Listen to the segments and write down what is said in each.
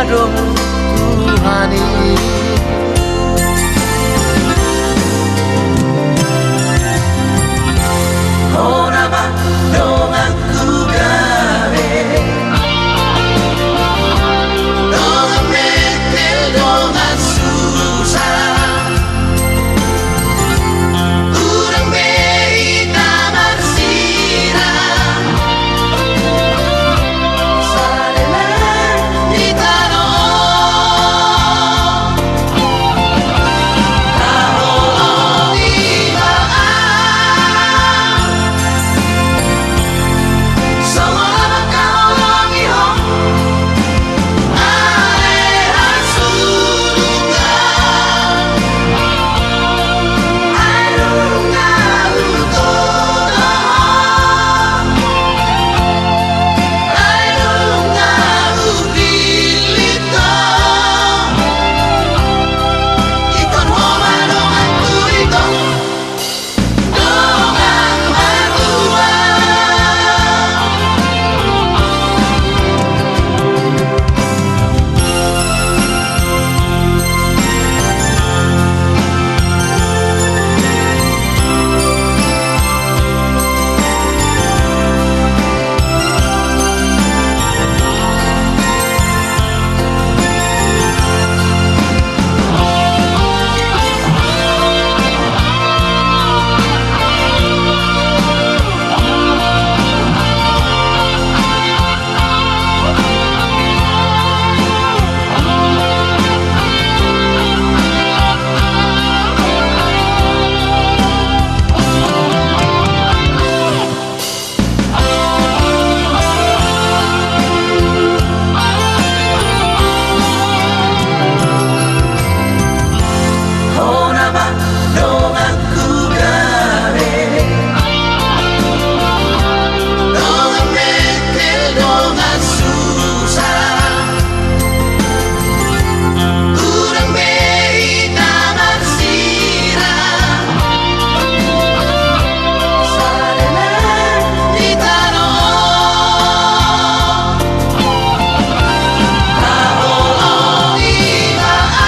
dong Tuhani. Ora ba dong aku gawe, dong mekel dong susah. Urang bei kamar sirah, salah ditaro. Taholo ibaan, semua bakal ngihong aleha surungan. Airunga utono, airunga ubilito. Ikon homa dongan tuito, dongan madua. Hona ba dong aku gawe, dong mekel dong susah. Urang bei kamar sirah, salah ditaro. Taholo ibaan,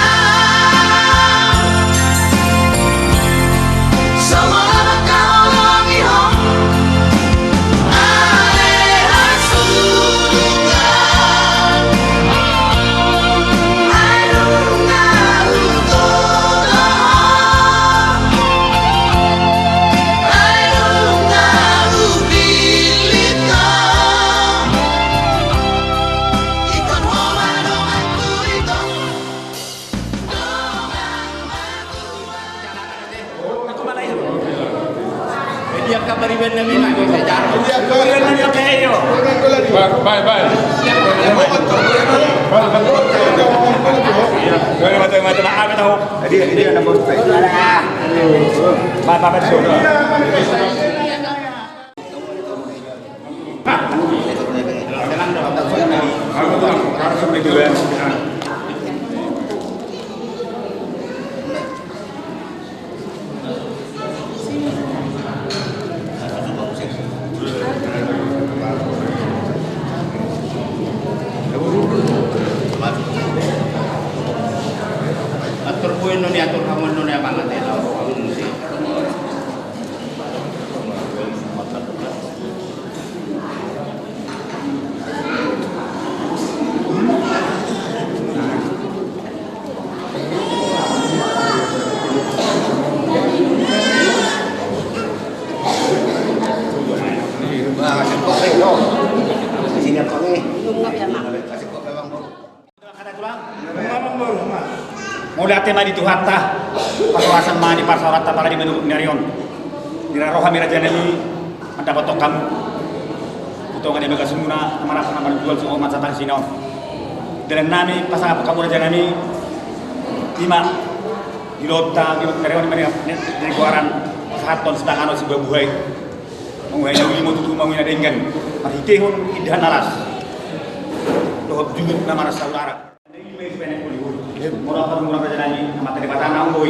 semua bakal ngihong aleha surungan. Airunga utono, airunga ubilito. Ikon homa dongan tuito, dongan madua. Aku mana itu? Dia kabariban namin na sa jaro. Dia kabariban na kayo. Bye bye. Gawin macam-macam apa tahu? Dia nak buat. Bye so. Aku tu harus begitu ya. Atur buin ni atur kamu ni apa nanti lo? Mulai tema di Tuhatta, perluasan mani parsorata para di menurut Narion. Diraroha mirajaneli, mendapat kamu. Putongan yang bagas semuna, amarah nama jual semua macatan sino. Dalam nami pasangan kamu rajanani, lima dilota di Narion dari keluaran sahaton sedang anu sebuah buhay. Menguai yang lima tutu menguai dengan mahitehun idahan alas. Lohot jumut nama rasa utara. Murah rajanani amat dari batang boy.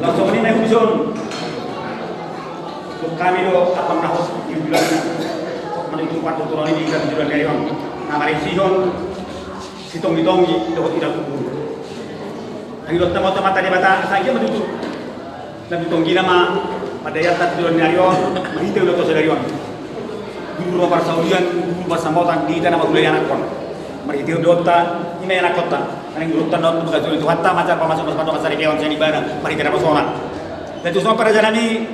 Langsung ini naik bison. Kami do apa nahos di bulan menuju 4 turun ini dan jual gayong. Nama Sihon sitong-itongi dohot idang kubur. Ang ilot na mata di bata sa iya matutu. Lang itong ginama padayat at doon nariyon, mahitaw na to sa nariyon. Guru par saudian, guru par samotan di tanah magulay anak kon. Mahitaw doon ta, ini anak kota. Ang guru tanot mga itu hatta macar pamasok mas patok asari kewan sa ibana, mahitaw na pasona. Dan itu semua para jalani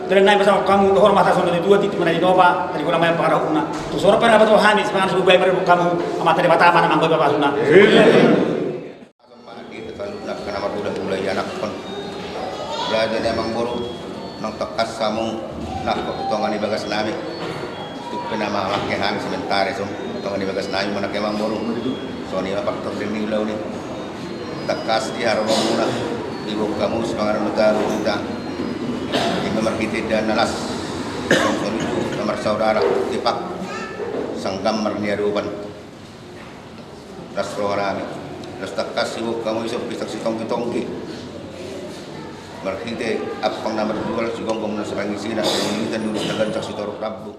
dan naik bersama kamu hormat atas untuk dua titik mana di Nova tadi kurang banyak pengaruh una. Tu suara pada betul Hamis pengaruh sebuah bayi pada kamu amat dari bataman ambil bapak sunah. Karena udah mulai anak pun belajar emang baru nang tekas kamu nah potongan di bagas nami itu penama makke hang sebentar so potongan di bagas nami mana emang baru so ni apa terjadi ulau ni tekas di harum muna ibu kamu semangat mutaru kita di nomor kita dan nalas itu nomor saudara tipak sanggam merniaruban rasroharami Rastakas sibuk kamu isap pistak sitong kitongki. Marhite apang nama jual sigong kamu nasabang isina dan dulu dagan saksi torok rabu.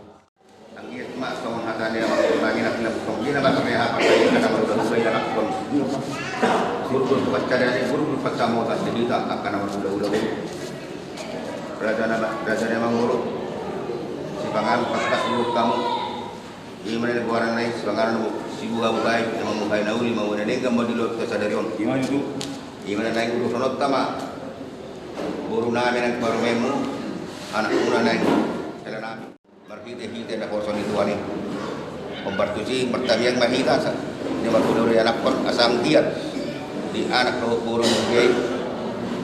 Ang iat mas kamu hatani nama lagi nak bilang tongki nama terlihat apa saja nama udah mulai anak pun. Guru pasca dari guru pasca mau tas cerita akan nama udah. Raja nama guru. Si pangan pasca sibuk kamu. Ini mana orang lain sebangaran sibu abu baik nama mukai nauli mau nenengam mau dilot ke sadarion. Gimana itu? Gimana naik guru sonot tama. Buru nami nang baru memu anak una naik jalan nami. Marhite na korson itu ani. Pembartuci pertabiang mahita sa. Dia makudo dari anak kon asam tiat di anak roh buru gay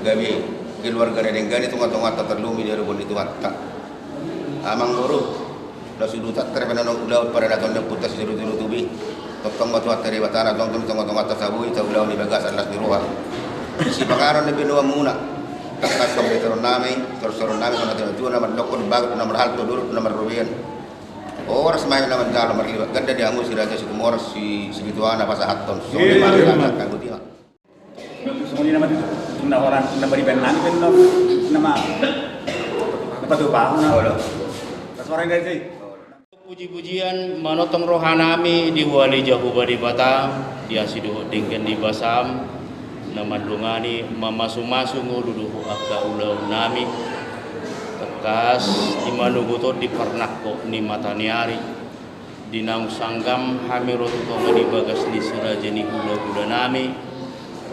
gabi keluarga nenengani tungat-tungat terlumi dari bon itu hatta. Amang buru la sudutat terpena nong ulaut pada daton ng putas siru-siru tubi totong matuat dari batara tong tasabuhi ta ulaw ni bagas alas ni ruha si pangaron ni binuwa muna kakas kong ditoron nami torsoron nami kung natin na madlokon bagot na marhal tudurot na marubian oras mayo naman dalo marlibat ganda di angus si raja si tumoras si bituana pasahaton so di marlibat kang buti Semuanya nama itu na orang na beriban nami kan nama dapat tuh paham na suara dari sini. Puji-pujian manotong rohanami di wali jahu bari batam dia sidu dingken di basam nama dungani mamasu-masu nguluduhu akka ulau nami tekas di manuguto di pernakko ni mataniari di nang sanggam hamirotu tonga di bagas ni sirajani hula-hula nami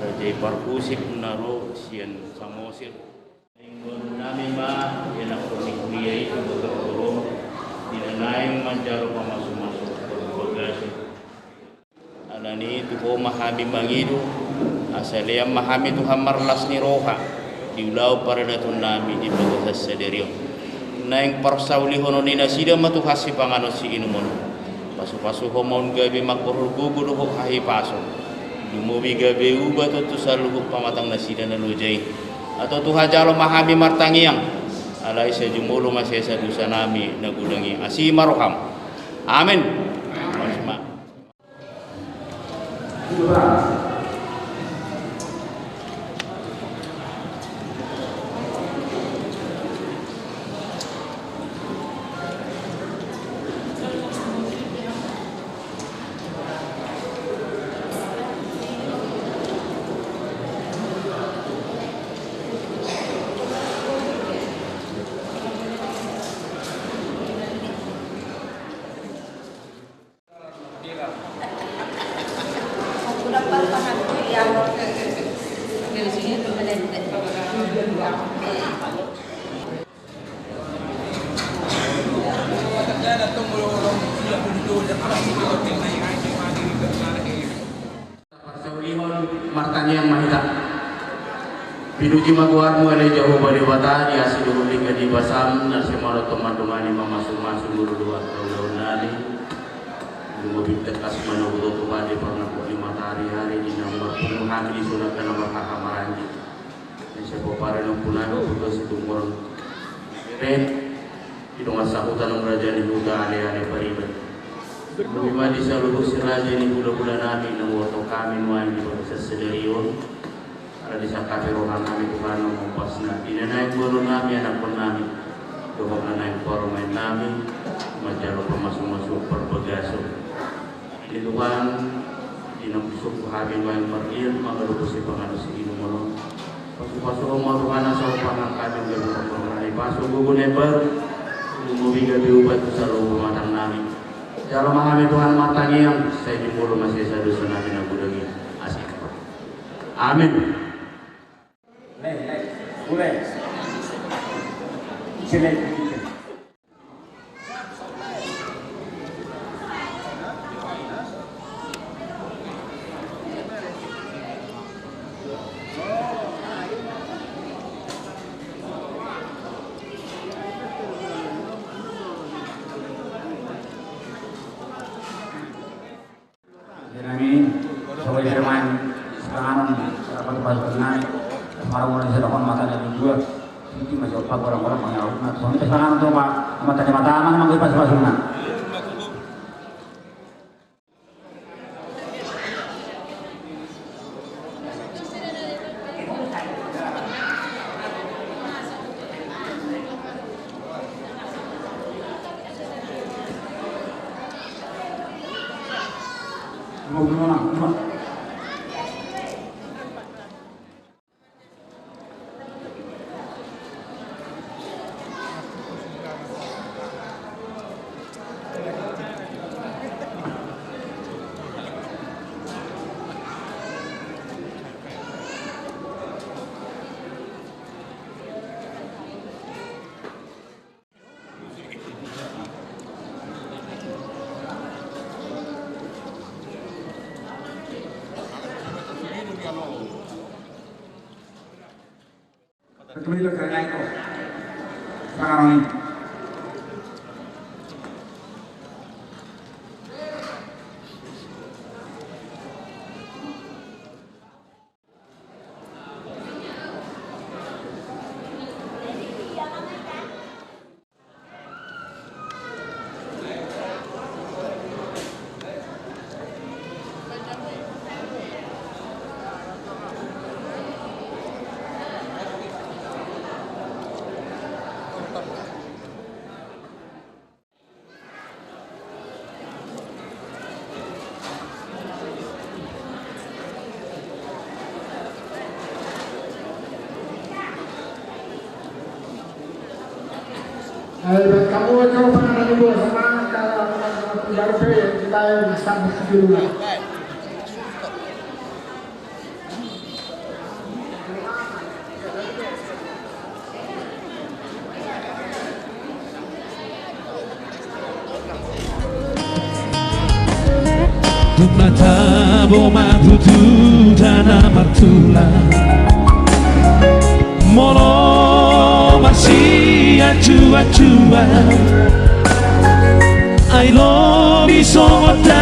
rajai parkusip naro sian samosir inggon nami ma enak kurni-kurniai bagas naing manjaro pamasuk-masuk bagasi alani itu ko mahami mangidu asaliam mahami tu hamarlas ni roha diulau para datun nami di bagas sederio naing parsauli hono ni nasida matu hasi pangano si inumon pasu-pasu homon gabe makorul gugu ho hahi paso dumubi gabe uba tu saluhuk pamatang nasida na lujai atau tu hajalo mahami martangiang alai sejumulu masih sadusa nami nagudangi asimaroham amin masma martanya yang mahita pinuji maguar mulai jauh bali wata di asidu lingga di basam nasi malu teman-teman masuk-masuk guru dua tahun nali mobil tekas menunggu Tuhan di pernah di matahari hari di nomor penuh hati disunatkan nomor hakamaranji dan sebuah para numpunado putus itu murung ren di dongak sahutan raja di huda ale-ale paribat Bima di seluruh siraja ini bulan-bulan nami nomor kami nuan di bangsa sederion ada di sakapi rohan kami Tuhan mempasna ini naik bulu nami anak pun nami dohong naik kormain nami majalo pemasuk-masuk perbagaso di Tuhan suku habin yang meril mengerusi pengarusi inu mono pasu mau tukana sa pangang kami galu pemrai pasu gugun ember mubiga diubat selalu matang nami jalo mahami Tuhan matang yang saya dimulu masih sadu nabi nabudangi asik amin boleh sini Soalnya firman sekarang dapat bahasanya marah-marah sedangkan mata dari dua itu masih opak orang-orang mengaruh nah soalnya sekarang tuh pak mata mana manggil pas-pasuna Kembali ke itu sekarang ini kamu coba penangan ibu sama kalau baru kita disambut dulu. Mata boma butu dana matula Molo masih acua-acua I love you so much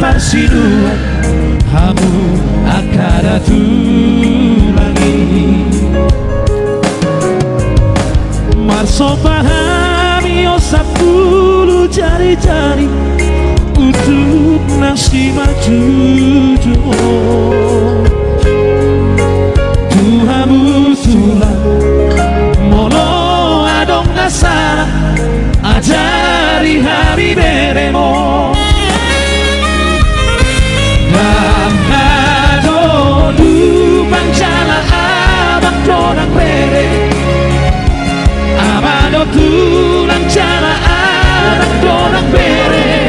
pasinua Hamu akada tulangi Marso pahami o 10 jari-jari Untuk nasi maju Tuhan butulah Molo adong nasara Ajari hari beremo Dan ado lubang jala abang dorang bere Abado tulang jala abang dorang bere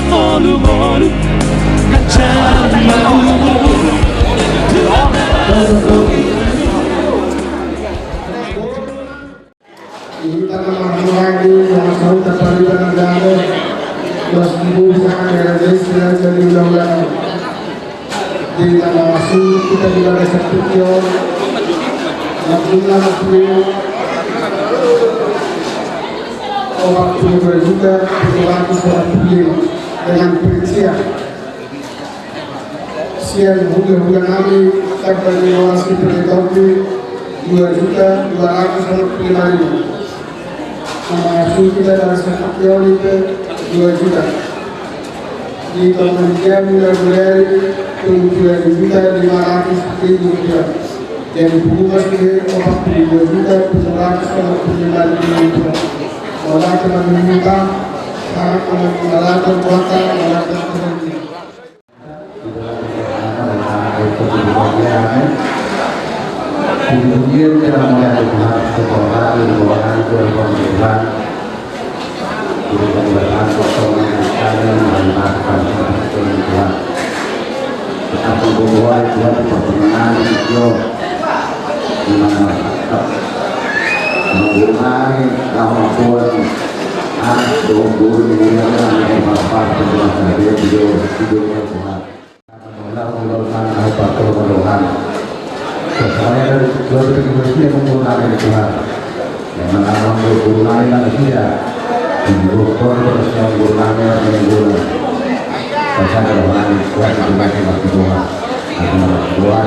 Molu-molu kacang mau Kita mengambil lagi yang tahu terpadu dengan dana 2.000 sangat realistis dari undang-undang di tanah masuk kita juga ada sertifikat yang jumlah orang 22 juta berlaku secara pilih dengan perincian sekian hula-hula kami sampai di luar sipil topi 2.255.000. Nama hasil kita dari sepak itu 2 juta. Di kemudian bulan-bulan 7.500.000 rupiah. Dan bunga sendiri 42.755.000 rupiah. Orang teman meminta para pengalaman kuasa melakukan kesenangan. Kemudian kita mulai membahas sekolah di ruangan Tuhan Tuhan kosongan dan menambahkan Tuhan. Tetapi bahwa Tuhan pertemuan video di mana menggunakan nama Tuhan dua guru yang bermanfaat penjelasan video Tuhan. Menggunakan apa Tuhan. Saya dari dua yang menggunakan Tuhan. Yang mana menggunakan dia. Menggunakan yang menggunakan Pasal orang Tuhan dipakai waktu Tuhan. Doa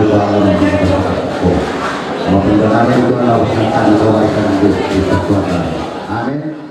mau pendengar itu harus akan doakan di Tuhan. Amin.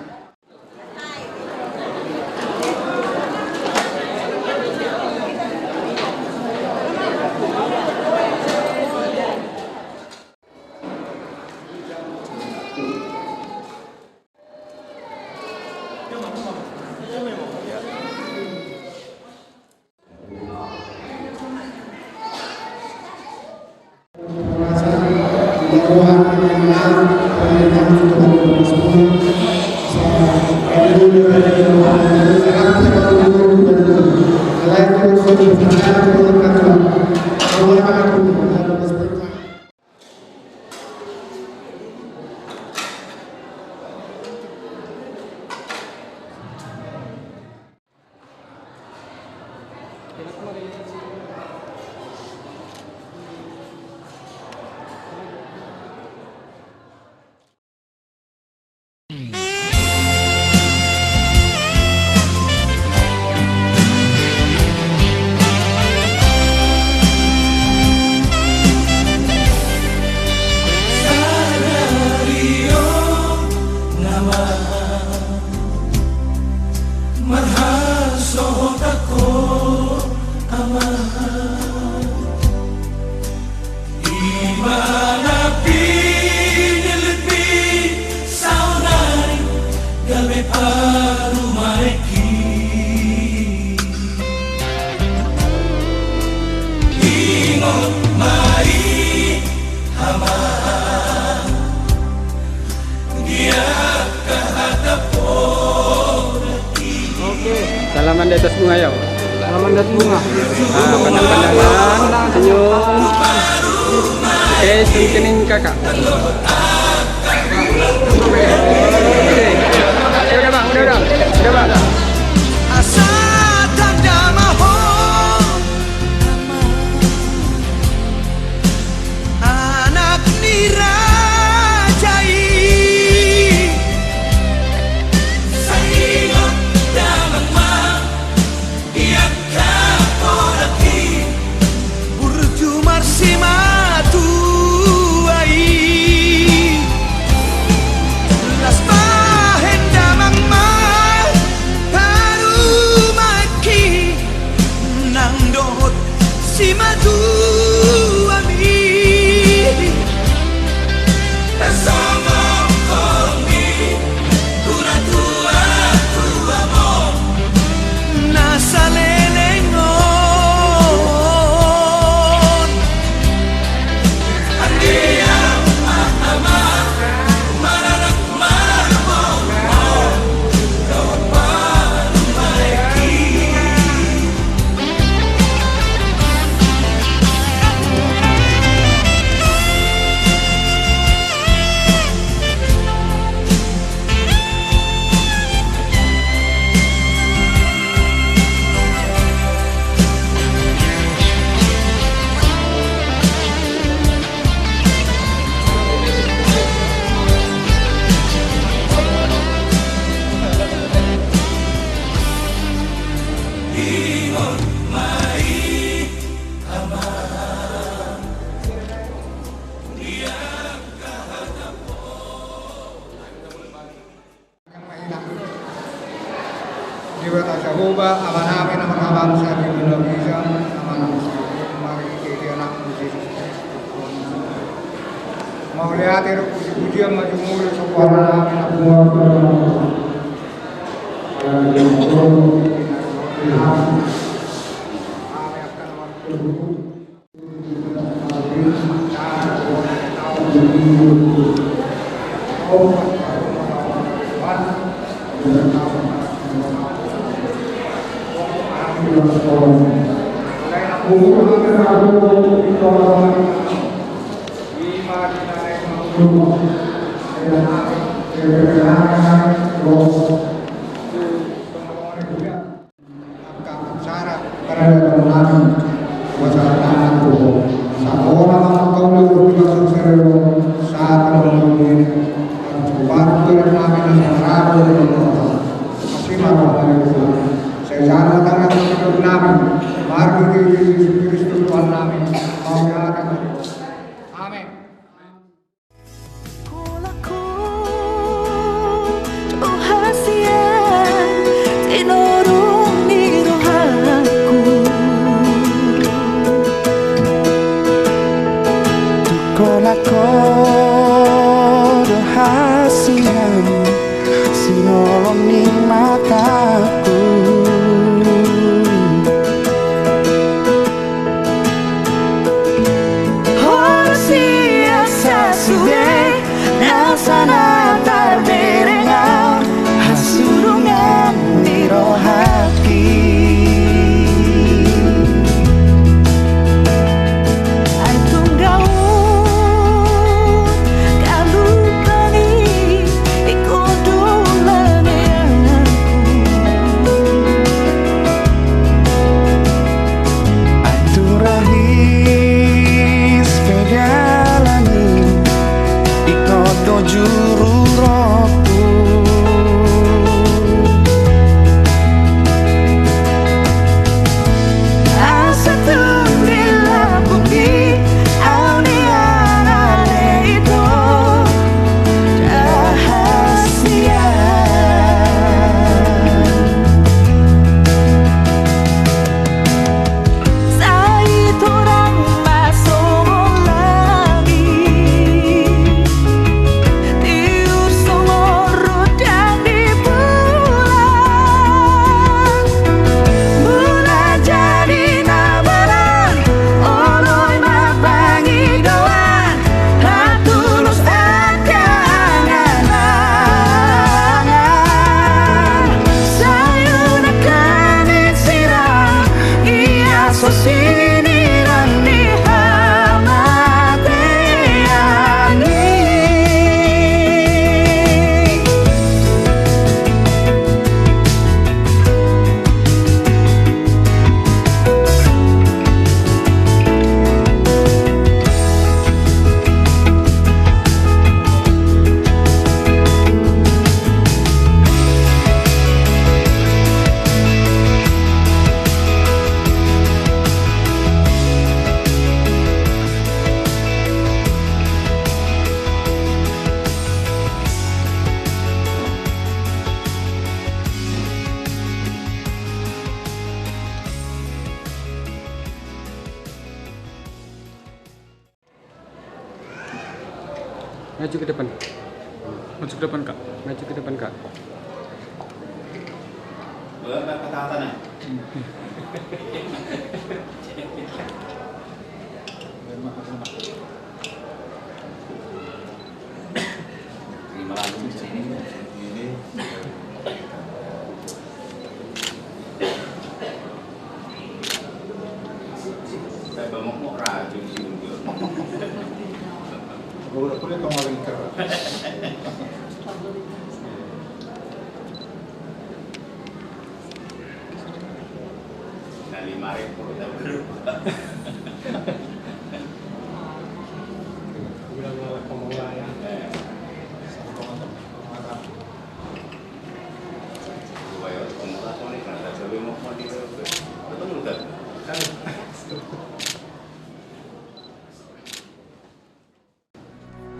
Salaman di atas bunga ya. Salaman di atas bunga. Pandang-pandangan, senyum. Oke, sungkening kakak. Oke. Udah bang, udah bang. Anak dirajai Sahingga damang ma Iyak kapolaki Burjumar simatuai Las bahen damang ma Harumaki Nang dohot simatuai Yakuba aman aman aman sabi Indonesia aman mari kita anak musisi mau lihat puji maju mulu sopan amin Maju ke depan. Maju ke depan, Kak. Maju ke depan, Kak.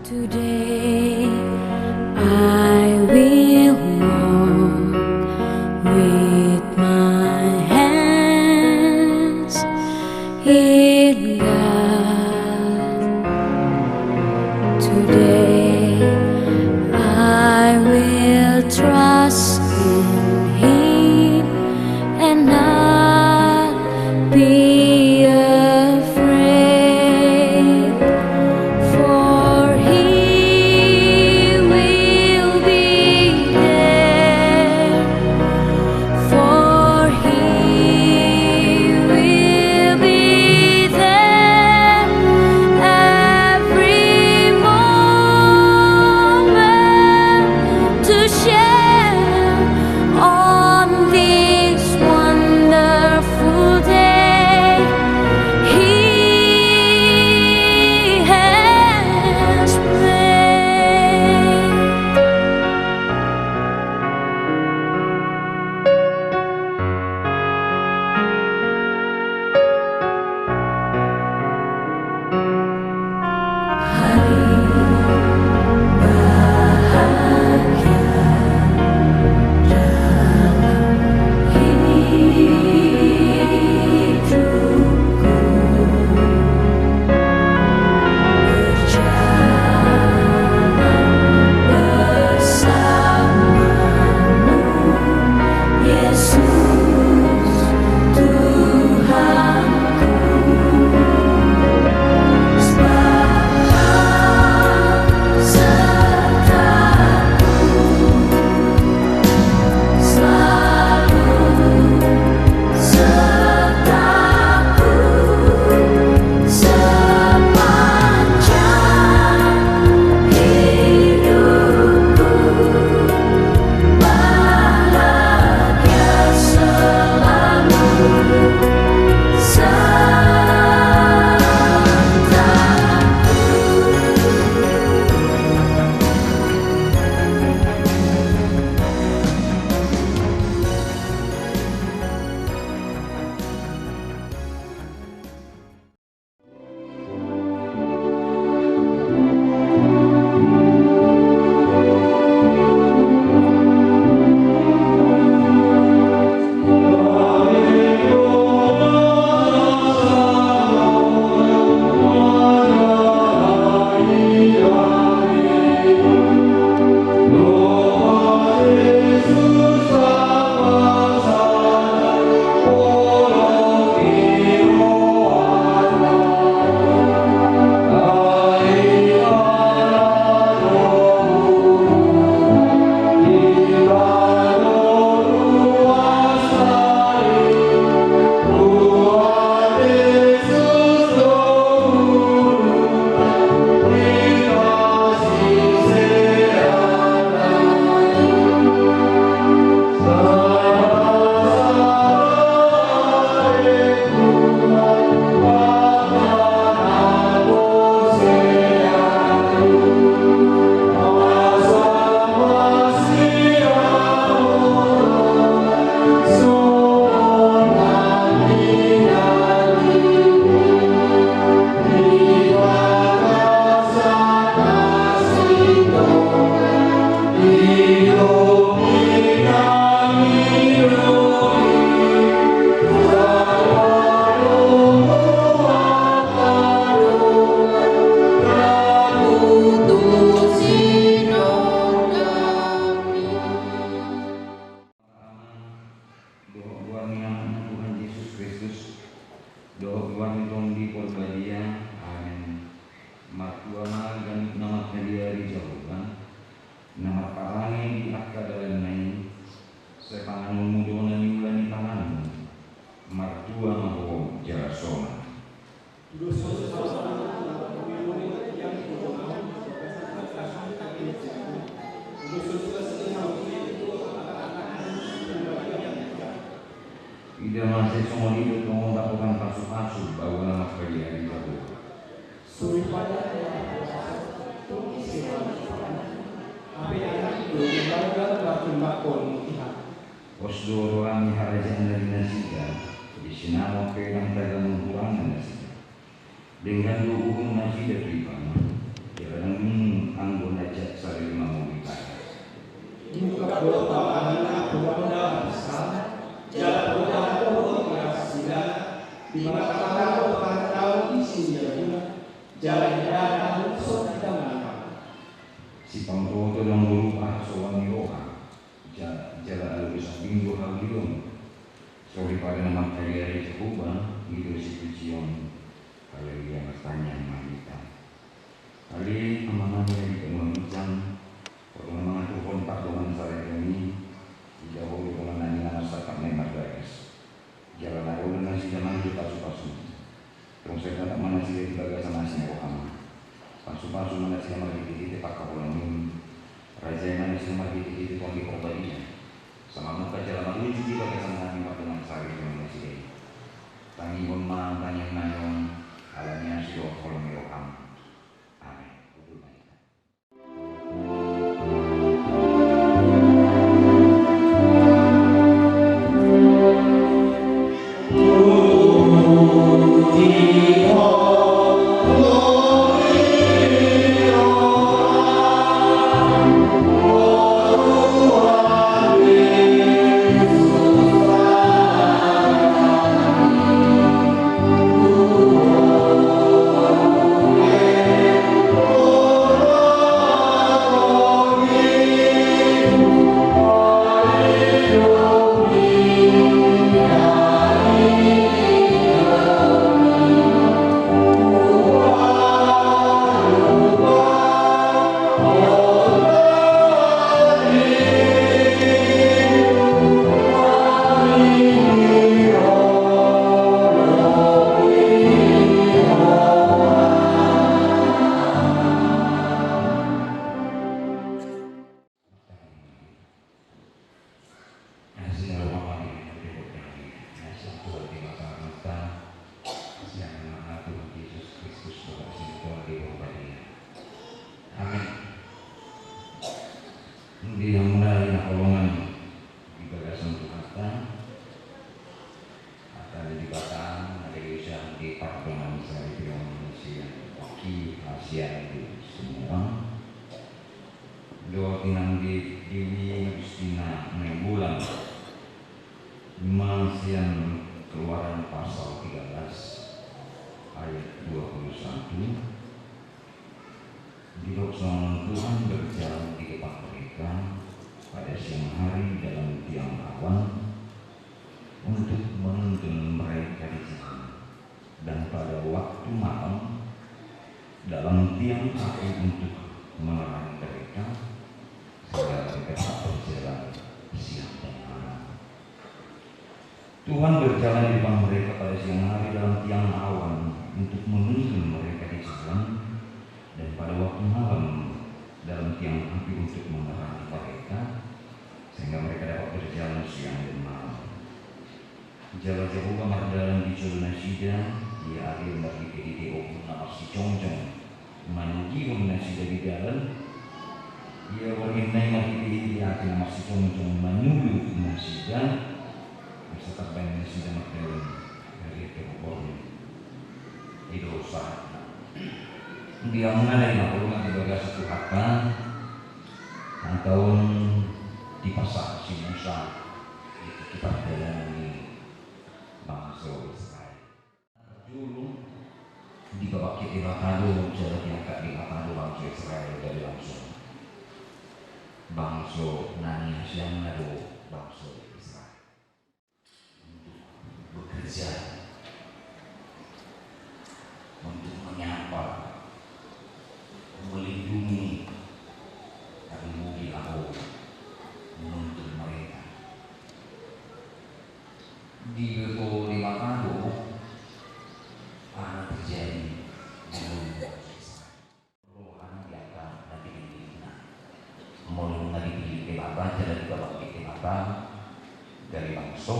Today I will walk with my in God. Today I will trust in Him and not be afraid, for He will be there, for He will be there every moment to share on this wonderful day He has made. Ida masih semua hidup melakukan kasus-kasus bahwa nama kerja di Jawa. Osdoro kami harajan dari nasida di sinama pedang dalam mengurangan nasida dengan dukungan nasida pribadi jalan anggota najak sari mau dikaya. Jalan berdoa di mana sini pula jalan kerana so kita mengangkat. Si pangko to lang lupa so ang iroha. Jalan alur sa bingo halion. Sorry pada nama kaya sa Cuba, itu si Pujion. Kalau dia bertanya kita. Kali amanah yang dikemudian, kalau memang itu kontak dengan saya ini, tidak boleh mengenai masyarakat memang guys. Jalan alur dengan si zaman kita pasu-pasu. Terus saya tak mana sih dibagai sama si Muhammad. Pasu-pasu mana sih sama di pakai ulang ini. Raja mana sih sama di kongki korbannya. Sama muka jalan alur itu dibagai sama dengan saya yang masih. Tangi umma, tangi nayon, alanya si Kolom Yoham. Amin. Doa kinang di Dewi Agustina bulan Masian Keluaran pasal 13 ayat 21. Didoksanakan Tuhan berjalan di depan mereka pada siang hari dalam tiang awan untuk menuntun mereka di jalan, dan pada waktu malam dalam tiang api untuk menerangi mereka sehingga mereka tak berjalan siang dan malam. Tuhan berjalan di depan mereka pada siang hari dalam tiang awan untuk menuntun mereka di jalan, dan pada waktu malam dalam tiang api untuk menerangi mereka sehingga mereka dapat berjalan siang dan malam. Jala Jehovah mardalan di Jolna Sida, dia adil bagi kedidi okuna si Jongjong manji nasi dari jalan. Ia berminai lagi dia akan masih Jongjong menyuruh nasi dan serta banyak nasi dan makanan dari terobor itu usaha. Dia mengenai nampulnya sebagai satu harta tahun di pasar si Musa itu kita dalam bangsa Israel. Dulu di bawah kita Makado, jalan yang agak di Makado bangsa Israel dari langsung bangsa Nani Asyam Nado bangsa Israel untuk bekerja, untuk menyapa, melindungi, tapi mobil aku menuntut mereka. Di Beko di Makado anak terjadi rohani akan nanti dibina mau nanti dibina apa jadi bapak kita apa dari bangsa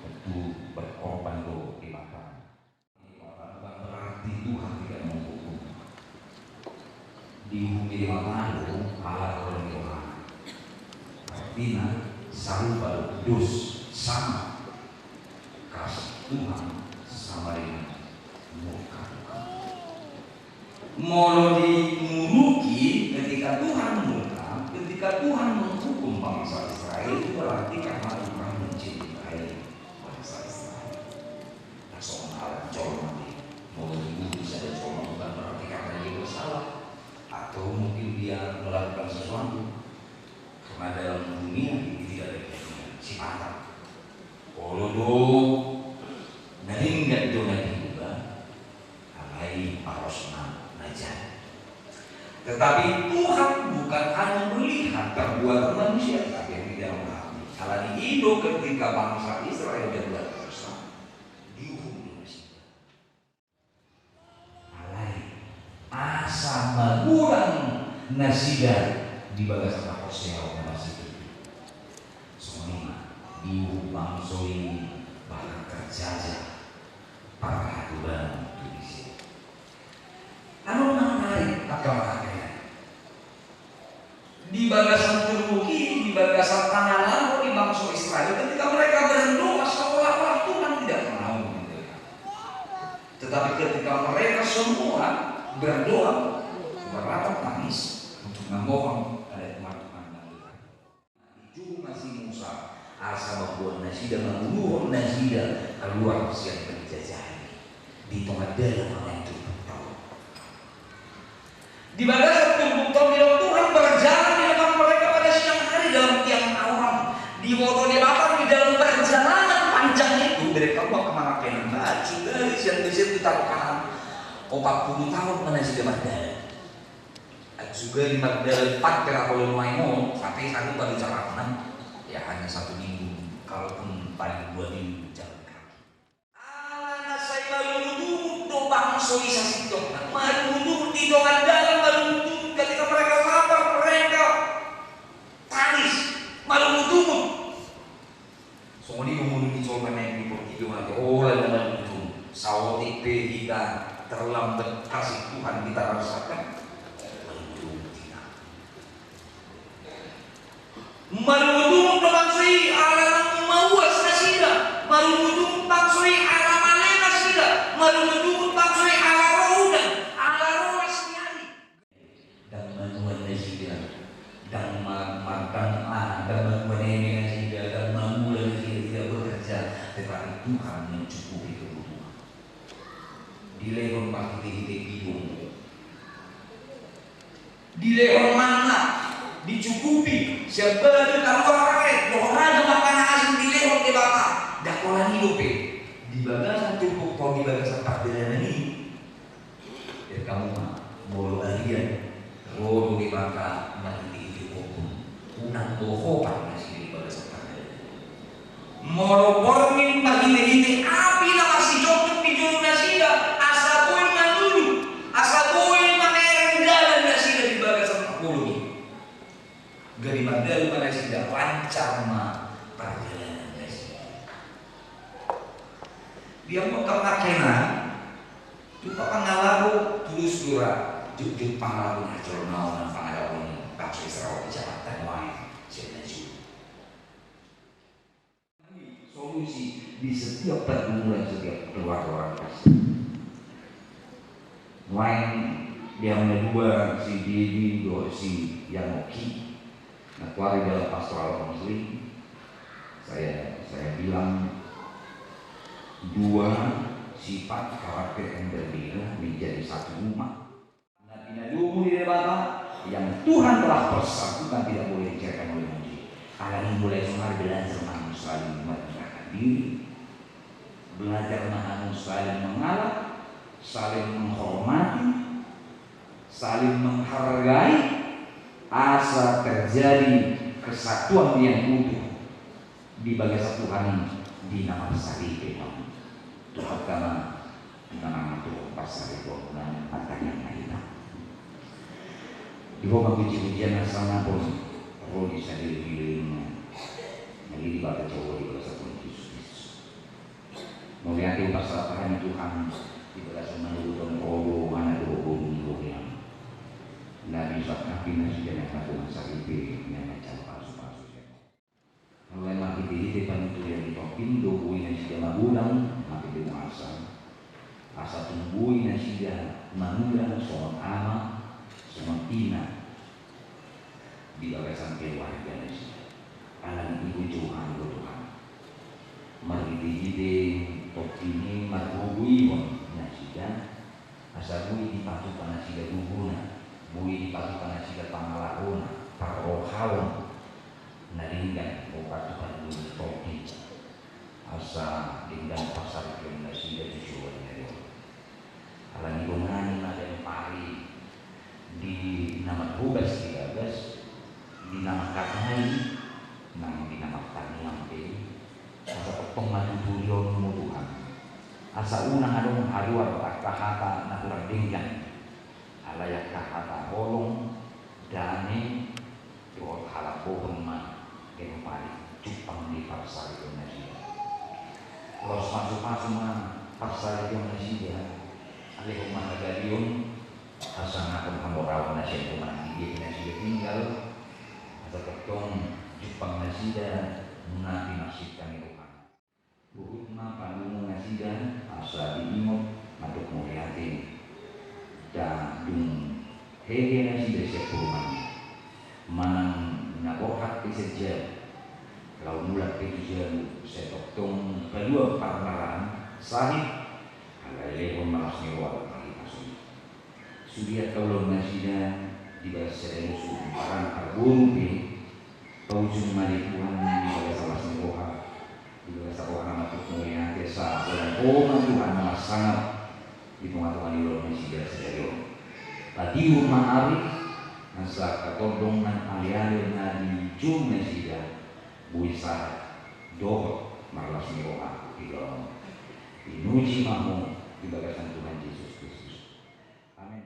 tentu berkorban do di mata bukan berarti Tuhan tidak menghukum dihukum di Makado halal oleh Tuhan artinya sarupa dos sama kasih Tuhan sama dengan murka Tuhan. Mau dimuruki ketika Tuhan murka, ketika Tuhan menghukum bangsa Israel itu berarti karena Tuhan mencintai bangsa Israel. Nah, soal alam jauh nanti mau dimuruki dunia tidak ada si mantap. Kalau do naringgat do juga, alai parosna najan. Tetapi Tuhan bukan hanya melihat perbuatan manusia, tapi yang di dalam hati. Kalau di Indo ketika bangsa Israel dan bangsa dihukum Indonesia. Alai asa magurang nasida di bagasan Hosea masih itu. Soalnya dihukum bangsa ini bahkan terjajah peraturan Indonesia. Anu menarik agama di bagasan Turki, di bagasan tanah lalu di bangsa Israel ketika mereka berdoa seolah-olah Tuhan tidak mau mendengar. Tetapi ketika mereka semua berdoa beratap tangis untuk memohon pada Tuhan Tuhan. Itu masih Musa asa membuat nasida menguluh nasida keluar siang penjajahan di tengah dalam orang itu. Di bagasan Tuhan Tuhan berjalan di depan mereka pada siang hari dalam tiang awan. Di waktu di belakang di dalam perjalanan panjang itu mereka mau kemana pengen baju dari siang ke siang ditaruh kanan 40 tahun mana sih Magdala. Juga di Magdala 4 kira kalau mau sampai satu baru jalan ya hanya 1 minggu kalaupun paling 2 minggu jalan kaki. Alana saya baru duduk do bangsa isasi dong. Baru duduk di dongan dalam baru duduk ketika mereka lapar mereka tangis malu duduk. Soalnya ngomong di coba naik di portido lagi. Oh lagi malu duduk. Sawotik hingga terlambat kasih Tuhan kita rasakan. Marudung pangsui alam mawas nasida, marudung pangsui alam alena nasida, marudung pangsui alam roda, alam rohani. Dan manuan nasida, dan makan dan manuan ini nasida, dan manuan nasida tidak bekerja, tetapi Tuhan mencukupi kebutuhan. Di lehon pagi hidung, di lehon mana? Dicukupi sebelum keluar pakai doa makan asing di lewat di bawah dakolan hidup di bagasan cukup kau di bagasan takdiran ini ya kamu mah bolu alian bolu di bawah mati di hukum unang boho pak masih di bagasan takdiran moro pormin bagi ini api lah masih jokut di juru nasida asa poin manulu asa poin maneren jalan nasida di bagasan bolu dari Magdala mana sudah lancar mah perjalanan nasida. Dia mau terkena, juga pengalaman tulus dura, jujur pengalaman acur naon pengalaman bangsa Israel di Jakarta lain, senaju. Solusi di setiap pergumulan setiap keluar pasti. Lain yang kedua si Didi, si Yanoki. Nah, keluar dalam pastoral muslim, saya bilang 2 sifat karakter yang berbeda menjadi satu umat. Nabi Nabi di debata yang Tuhan telah persatukan tidak boleh diceritakan oleh manusia. Alami mulai semar belajar mengenai saling merendahkan diri, belajar mengenai saling mengalah, saling menghormati, saling menghargai. Asa terjadi kesatuan yang utuh di bagasan Tuhan di nama besar Tuhan Tuhan karena nama Tuhan pasar itu dan yang lainnya di bawah puji-pujian asal pun roh bisa dipilihnya jadi dibaca Jawa di bagasan Tuhan Yesus melihat pasal Tuhan di bagasan menurut roh mana roh yang Nabi Nabi nasi dan satu masa itu yang macam palsu. Mulai mati di depan itu yang ditopin dobuin nasi dan magulang mati di masa asa tungguin nasi dan magulang soal anak soal ina di bagasan keluarga nasi. Alam ibu Tuhan Tuhan. Mari di topini margui nasi dan asa bui dipatukan nasi dan guguna. Bui dipatukan nasi dan pangalahun, parohawan, naringgan bupatukan dulu topi asa dinggan pasar komunikasi dari Jawa Tengah. Alang ibungan ada yang pari di nama Bubas 13 di nama Katmai nang di nama Taniampe asa pemadu durion muduhan asa unang adong haluar kahata na kurang dinggan alayak kahata holong dane yo halapohon ma yang paling cupang di pasar Indonesia. Kalau masuk ma pasar Indonesia alih rumah galion asa ngakon kamoraw na siya kuman di Indonesia tinggal asa ketong cupang nasida mengapi masjid kami rumah. Buhut ma panungo nasida asa diimot maduk muliatin dan dung hege nasida siya kuman manang nabohat saja kalau mulai kejujuran saya tokong kedua parmaran sahih alai malas nyawa lagi masuk sudia kalau nasida di bahasa Indonesia parang arbun pe paujung malikuan di bahasa nyawa di bahasa orang matuk mulia desa dan Tuhan nama sangat di pengaturan di Indonesia sejauh tadi rumah arif nasa katondongan aliali na di Jumne sida buisa dohot malas nyawa tiga inuji mahu di bagasan Tuhan Yesus Kristus. Amin.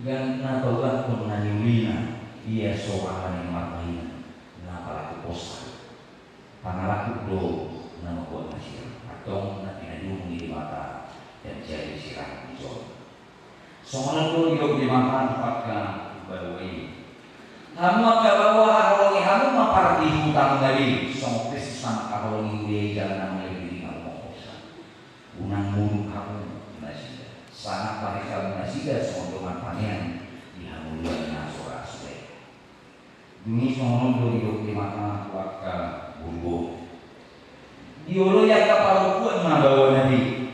Dan nataulah penganiulina ia soalan yang marmaina na palaku posa pangalaku do na mabuat nasir atau na pinadung di mata dan jadi sirah hijau soalan do hidup di mata apakah baru ini hamu akabawa harolongi hamu mapardi hutang dari song Kristus sang harolongi udah jalan namanya di kamu posa unang mulu kamu sangat panik kamu nasida sondoman panen di hamulian nasora suwe. Demi sonon do hidup di mata waka burgo. Diolo yang kapal kuat mabawa nabi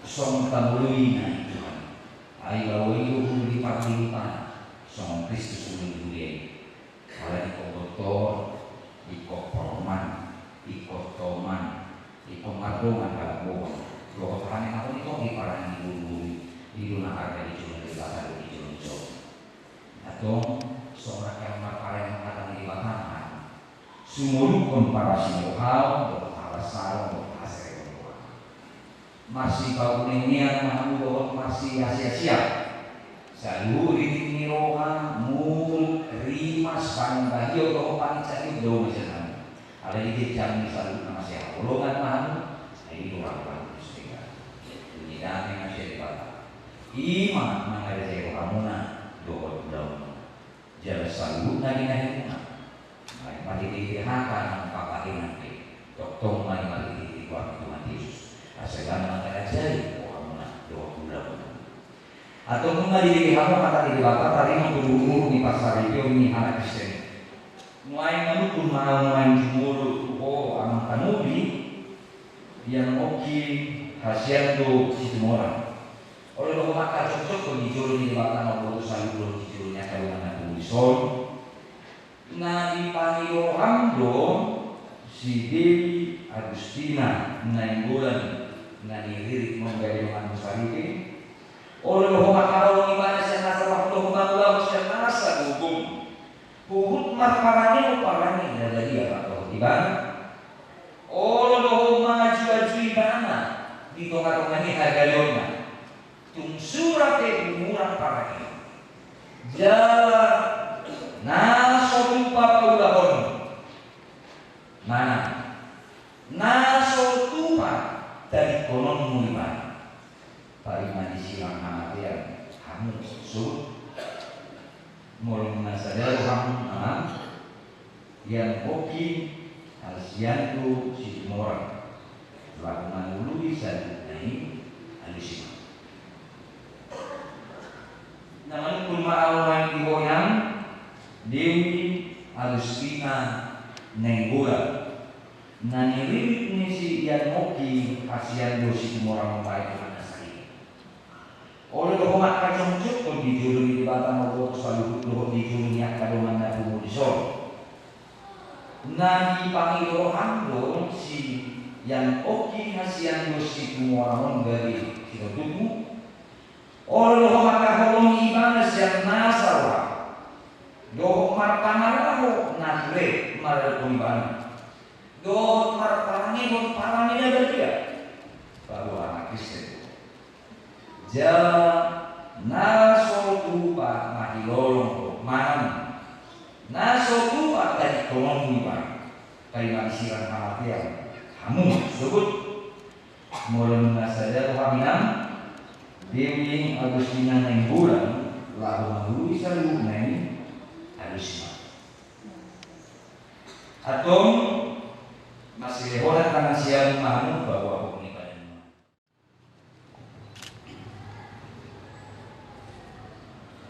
song tamului na Tuhan. Ai bawa itu di parlipan song Kristus uli dunia. Kalau di kotor, di koporman, di kotoman, di komadongan kalau bohong. Kalau panen aku itu di parang burgo. Di rumah harga di Jawa Tengah di Jawa atau seorang yang makarang mengatakan di Batangan sumurukun para sinuhal para sarong hasil masih kau nenian mahu masih sia-sia selalu ini roha mul rimas panggahio kau panicaki do misalnya ada di jam misalnya masih golongan mahu ini orang sehingga ini dan yang masih dibaca iman mengajar kamuna doa daun jasa salut lagi nahina mari dihaka pakai nanti doktor mari dikuat Tuhan Yesus asalkan mengajar kamuna doa daun atau mari dihaka kata dibakar tadi mengguru di pasar itu ini anak Kristen mulai menukun main jumur oh anak kanubi yang oki hasiat do situ orang oleh lo maka cocok penghijau ini bahkan mau selalu belum hijaunya kalau anak tulisan nah di Paniohando si Dewi Agustina naik bulan ngani lirik menggaya dengan musarike oleh hormat kalau ibadah yang nasa waktu Allah yang nasa hukum marparane uparane dari dia atau ibadah oleh hormat maju ibadah di tengah-tengah ini harga lona tungsurat murah parane jalan naso lupa paulahon mana naso tupa dari konon muliman pariman disilang amatian kamu surut mulai mengasadar kamu yang hoki alsian tu si orang lakukan dulu bisa naik alusima namun kuma awan digoyang dewi alusina nenggula nanirit ni si yan hoki asian do si orang membaik mana sakit oleh hormat kacang cukup di juru di batang obat selalu luhut di juru niat kadoman na bumu di sol nani pangilohan do si yan hoki asian do si orang dari kita tubuh oleh hormat kaholong ibadah siang nasawa do marpanaraho nadre maral kuliban do marpangi do parani ada dia baru anak Kristen ja naso tupa mahilolong man naso tupa dari kolong kuliban kailan siran hamatian kamu sebut mulai mengasadar waminam Dewi Agustina yang bulan lalu menghului selalu naik Agustina atau masih lehoran karena siang mahu bahwa hukum ibadah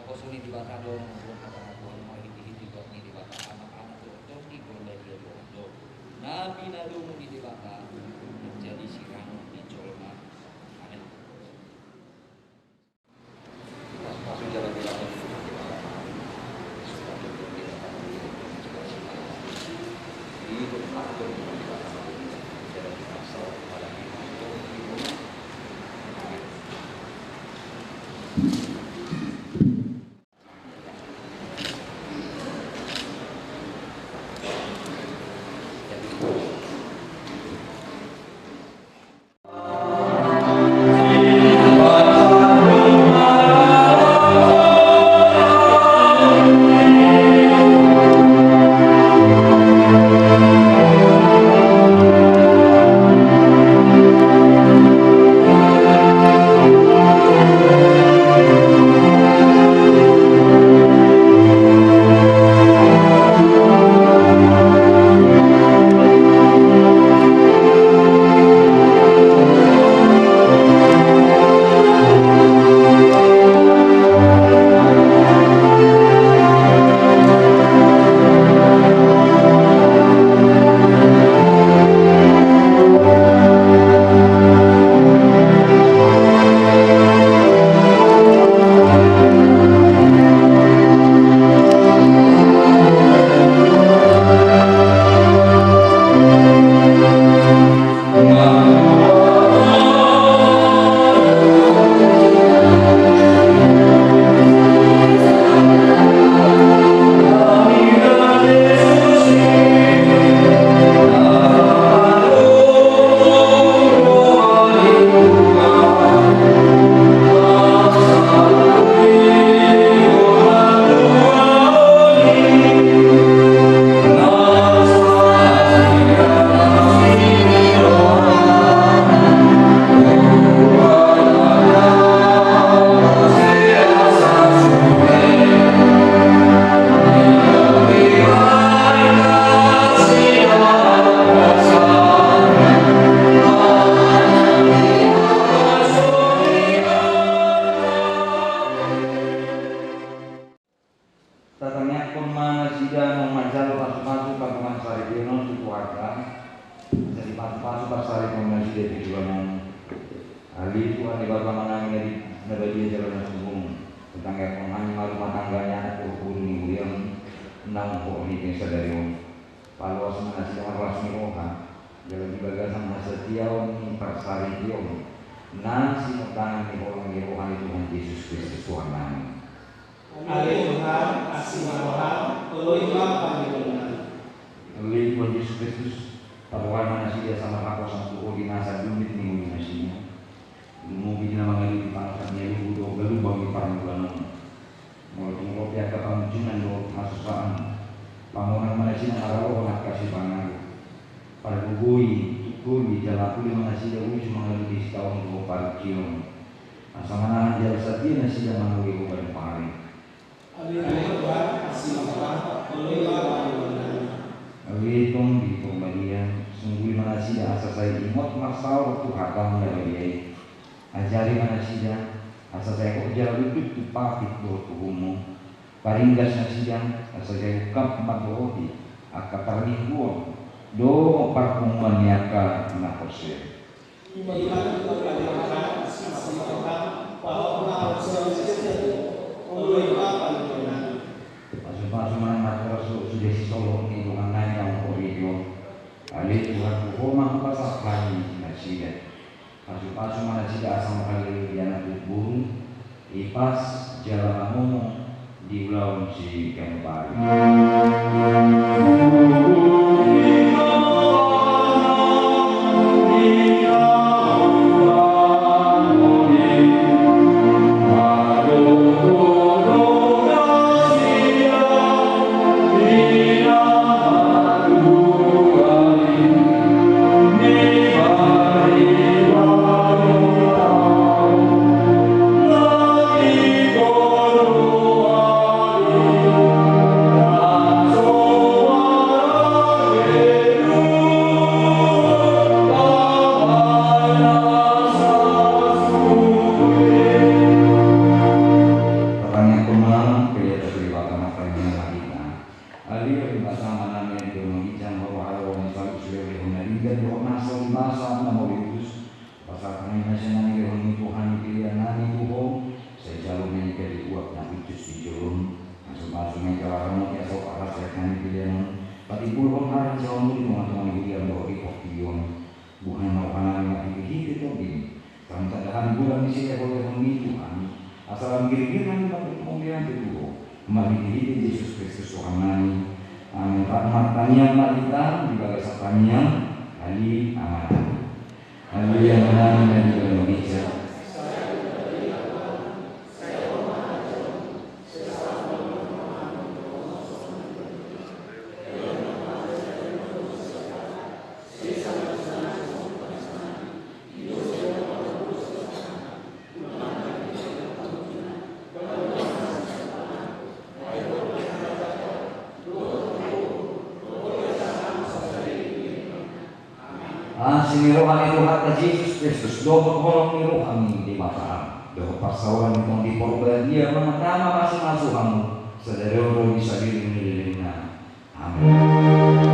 aku suni di bawah dong belum apa-apa mau di bawah di bawah anak-anak itu di bawah dia dong nabi nabi di bawah menjadi sirang di colma masuk jalan di dalam ahli Tuhan di bapak mana dari negeri jalan sungguh tentang yang menghanyam rumah tangganya kurkun yang enam kok ini sadari palu asma nasi orang rasmi roha dalam bagasan hasatiaw ni persari tiaw nan sinutangan ni orang Yeruhan Tuhan Yesus Kristus Tuhan kami. Ali Tuhan, asih Tuhan, Eloima Panginoon. Oleh Tuhan Yesus Kristus, tapuan mana sih dia sama aku sama Tuhan di nasa dumit ni mungkin nasinya. Mungkin nama lagi di pangkatnya itu udah galu bagi paranggulan. Mau tunggu pihak kepamujunan do masukan. Pangoran mana sih narawa nak kasih pangaruh. Pada bugui, tukul di jalan puli mana sih dia uji mengalir di setahun dua parkion. Asal mana jalan setia nasi dia mengalir bukan pari. Ali Tuhan, asih Tuhan, Eloima Panginoon. Awitong di pembalian, sungguh mana sih asal saya imut masal waktu hakam dari dia. Ajari mana sih dia, asal saya kok jalan itu tupakit doa tuhumu. Paringgas na siya, asal saya ukap magdooti, akaparlingguan, do parpungan niya ka na kose. Iman Tuhan, asih Tuhan, Pahala Eloima Panginoon. Pasok-pasok man matras sudah si Solo ni Tuhan na yang koridor. Alit Tuhan kuhomang pasakhan na siya. Pasok-pasok man siya asang makaliliyan na tutbong, ipas jalan mo di ulang si Kempari. Yesus Kristus Tuhan kami. Amin. Rahmat-Nya malita di bagasannya Ali aman. Ali aman dan Indonesia. Sinirohan itu hati Yesus Kristus doa kolong niru kami di mata doa pasawan yang di porban dia mengenama masing-masing kamu saudara bisa diri-dirinya. Amin.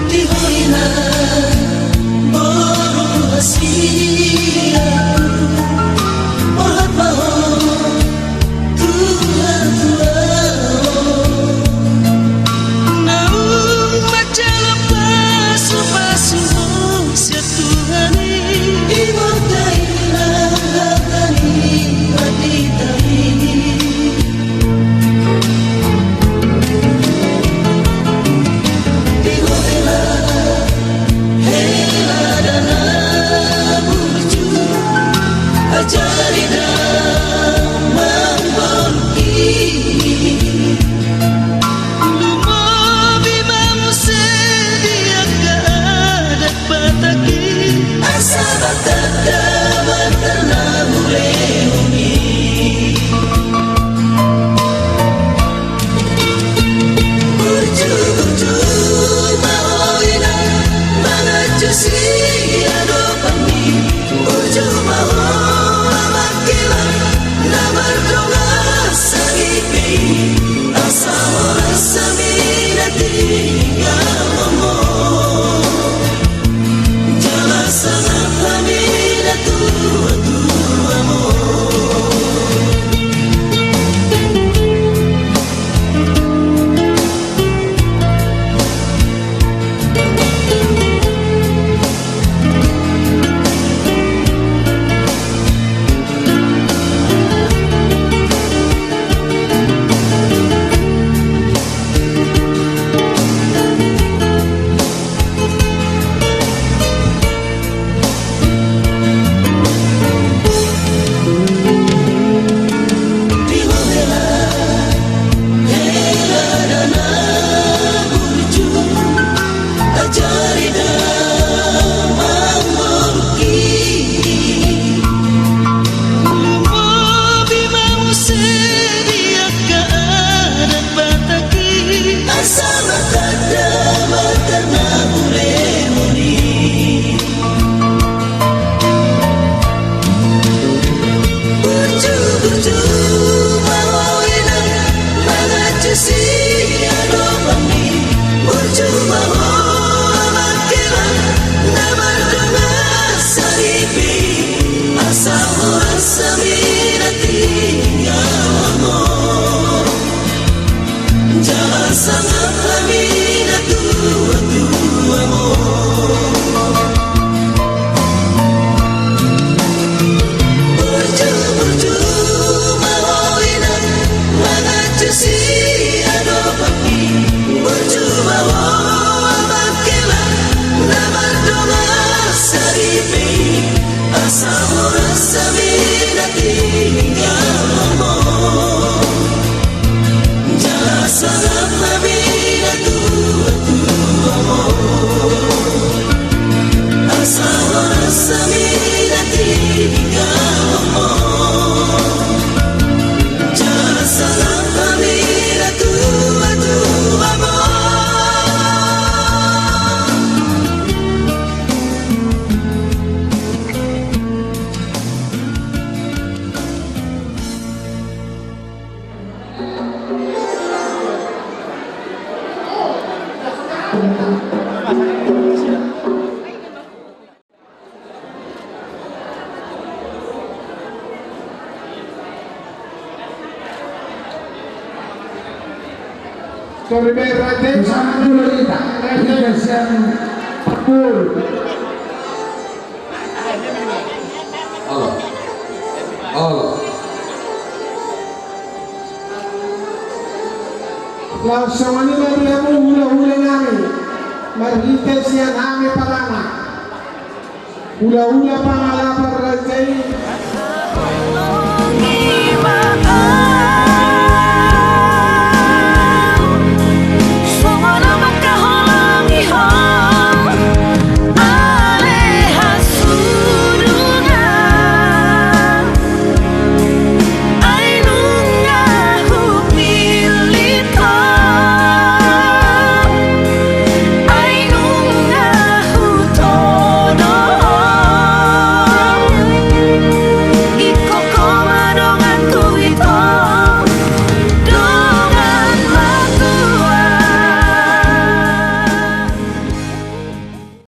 Di hari na Sorbe Raja sama dulu kita. Raja siang pul. Allah. Langsung ini dari kamu hula-hula nami. Marhita siang nami palana. Hula-hula pangalapar Raja